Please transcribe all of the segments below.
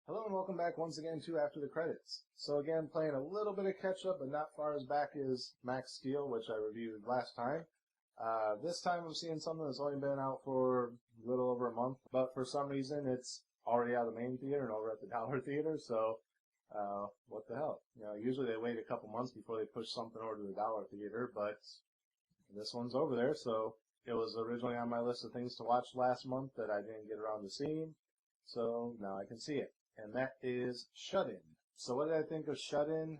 Hello and welcome back once again to After the Credits. So again, playing a little bit of catch up, but not far as back as Max Steel, which I reviewed last time. This time I'm seeing something that's only been out for a little over a month, but for some reason it's already out of the main theater and over at the Dollar Theater, so what the hell? Usually they wait a couple months before they push something over to the Dollar Theater, but this one's over there, so it was originally on my list of things to watch last month that I didn't get around to seeing, so now I can see it. And that is Shut-In. So what did I think of Shut-In?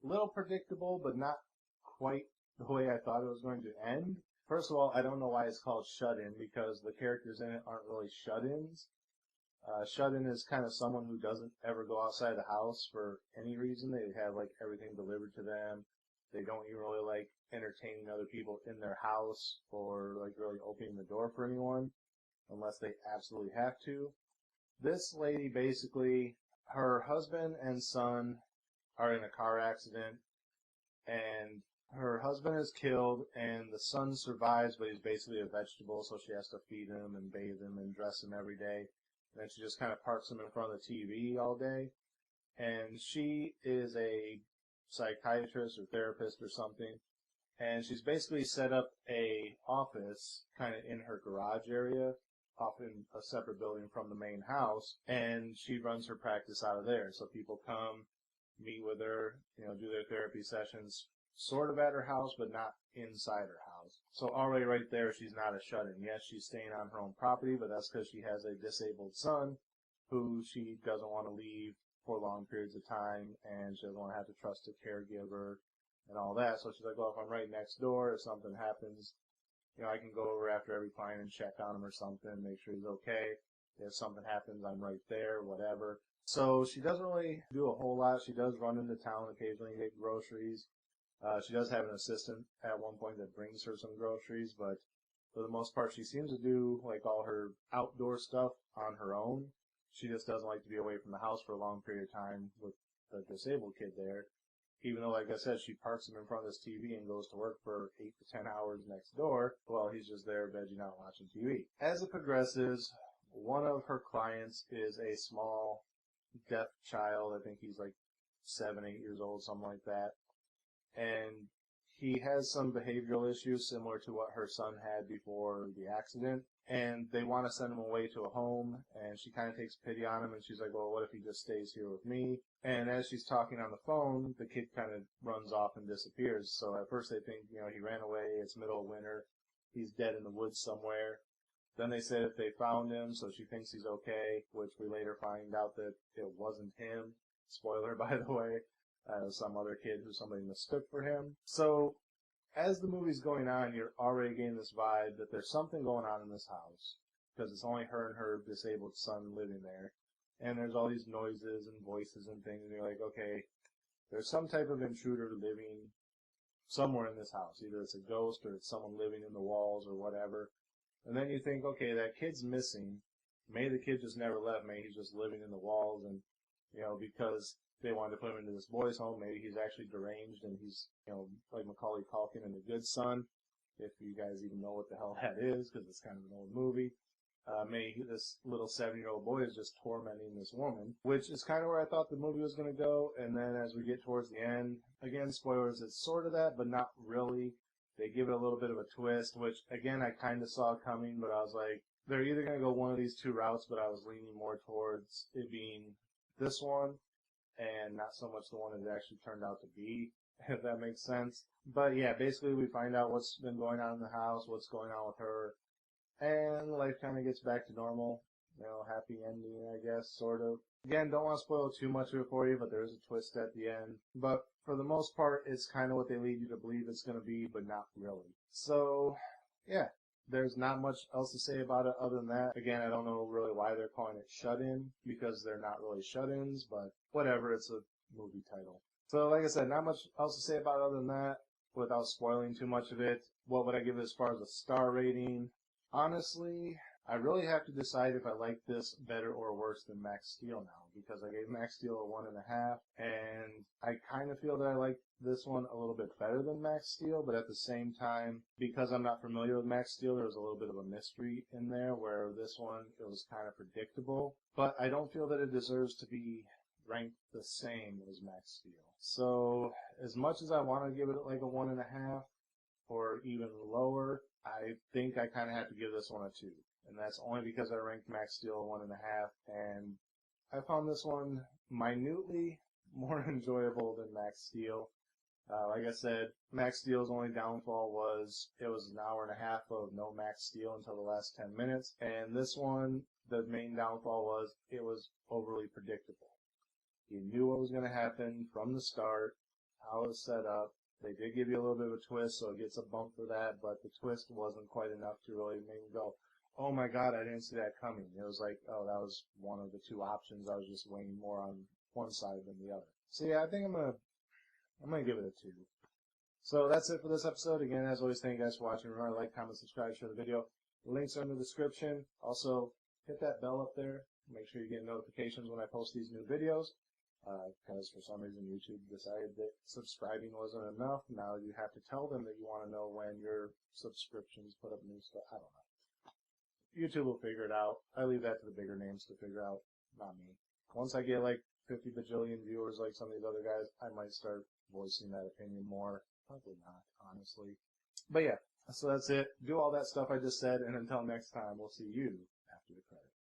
A little predictable, but not quite the way I thought it was going to end. First of all, I don't know why it's called Shut-In, because the characters in it aren't really shut-ins. Shut-in is kind of someone who doesn't ever go outside the house for any reason. They have like everything delivered to them. They don't even really like entertaining other people in their house or like really opening the door for anyone unless they absolutely have to. This lady basically, her husband and son are in a car accident, and her husband is killed, and the son survives, but he's basically a vegetable, so she has to feed him and bathe him and dress him every day. And then she just kind of parks him in front of the TV all day. And she is a psychiatrist or therapist or something, and she's basically set up a office kind of in her garage area, off in a separate building from the main house, and she runs her practice out of there. So people come, meet with her, do their therapy sessions, sort of at her house, but not inside her house. So already right there, she's not a shut-in. Yes, she's staying on her own property, but that's because she has a disabled son who she doesn't want to leave for long periods of time, and she doesn't want to have to trust a caregiver and all that. So she's like, well, if I'm right next door, if something happens, I can go over after every client and check on him or something, make sure he's okay. If something happens, I'm right there, whatever. So she doesn't really do a whole lot. She does run into town occasionally and get groceries. She does have an assistant at one point that brings her some groceries, but for the most part, she seems to do like all her outdoor stuff on her own. She just doesn't like to be away from the house for a long period of time with the disabled kid there. Even though, like I said, she parks him in front of this TV and goes to work for 8 to 10 hours next door, well, he's just there vegging out watching TV. As it progresses, one of her clients is a small deaf child. I think he's like 7, 8 years old, something like that. And he has some behavioral issues similar to what her son had before the accident. And they want to send him away to a home, and she kind of takes pity on him, and she's like, well, what if he just stays here with me? And as she's talking on the phone, the kid kind of runs off and disappears. So at first they think, he ran away, it's middle of winter, he's dead in the woods somewhere. Then they say that they found him, so she thinks he's okay, which we later find out that it wasn't him. Spoiler, by the way. Some other kid who somebody mistook for him. So as the movie's going on, you're already getting this vibe that there's something going on in this house, because it's only her and her disabled son living there, and there's all these noises and voices and things, and you're like, okay, there's some type of intruder living somewhere in this house. Either it's a ghost or it's someone living in the walls or whatever. And then you think, okay, that kid's missing. Maybe the kid just never left. Maybe he's just living in the walls, and because they wanted to put him into this boys' home, maybe he's actually deranged and he's, like Macaulay Culkin in The Good Son, if you guys even know what the hell that is, because it's kind of an old movie. Maybe this little 7-year-old boy is just tormenting this woman, which is kind of where I thought the movie was going to go. And then as we get towards the end, again, spoilers, it's sort of that, but not really. They give it a little bit of a twist, which, again, I kind of saw coming, but I was like, they're either going to go one of these two routes, but I was leaning more towards it being this one and not so much the one that it actually turned out to be, if that makes sense. But yeah, basically we find out what's been going on in the house, what's going on with her, and life kind of gets back to normal. Happy ending, I guess, sort of. Again, don't want to spoil too much of it for you, but there is a twist at the end. But for the most part, it's kind of what they lead you to believe it's going to be, but not really. So, yeah, there's not much else to say about it other than that. Again, I don't know really why they're calling it Shut-In, because they're not really shut-ins, but whatever, it's a movie title. So, like I said, not much else to say about it other than that, without spoiling too much of it. What would I give it as far as a star rating? Honestly, I really have to decide if I like this better or worse than Max Steel now, because I gave Max Steel a 1.5, and I kind of feel that I like this one a little bit better than Max Steel, but at the same time, because I'm not familiar with Max Steel, there was a little bit of a mystery in there, where this one, it was kind of predictable, but I don't feel that it deserves to be ranked the same as Max Steel. So, as much as I want to give it like a 1.5, or even lower, I think I kind of have to give this one a 2. And that's only because I ranked Max Steel 1.5, and I found this one minutely more enjoyable than Max Steel. Like I said, Max Steel's only downfall was it was an hour and a half of no Max Steel until the last 10 minutes, and this one, the main downfall was it was overly predictable. You knew what was going to happen from the start, how it was set up. They did give you a little bit of a twist, so it gets a bump for that, but the twist wasn't quite enough to really make me go, oh my god, I didn't see that coming. It was like, oh, that was one of the two options. I was just weighing more on one side than the other. So yeah, I think I'm gonna give it a 2. So that's it for this episode. Again, as always, thank you guys for watching. Remember to like, comment, subscribe, share the video. The links are in the description. Also, hit that bell up there. Make sure you get notifications when I post these new videos. Because for some reason YouTube decided that subscribing wasn't enough. Now you have to tell them that you want to know when your subscriptions put up new stuff. I don't know. YouTube will figure it out. I leave that to the bigger names to figure out, not me. Once I get like 50 bajillion viewers like some of these other guys, I might start voicing that opinion more. Probably not, honestly. But yeah, so that's it. Do all that stuff I just said, and until next time, we'll see you after the credits.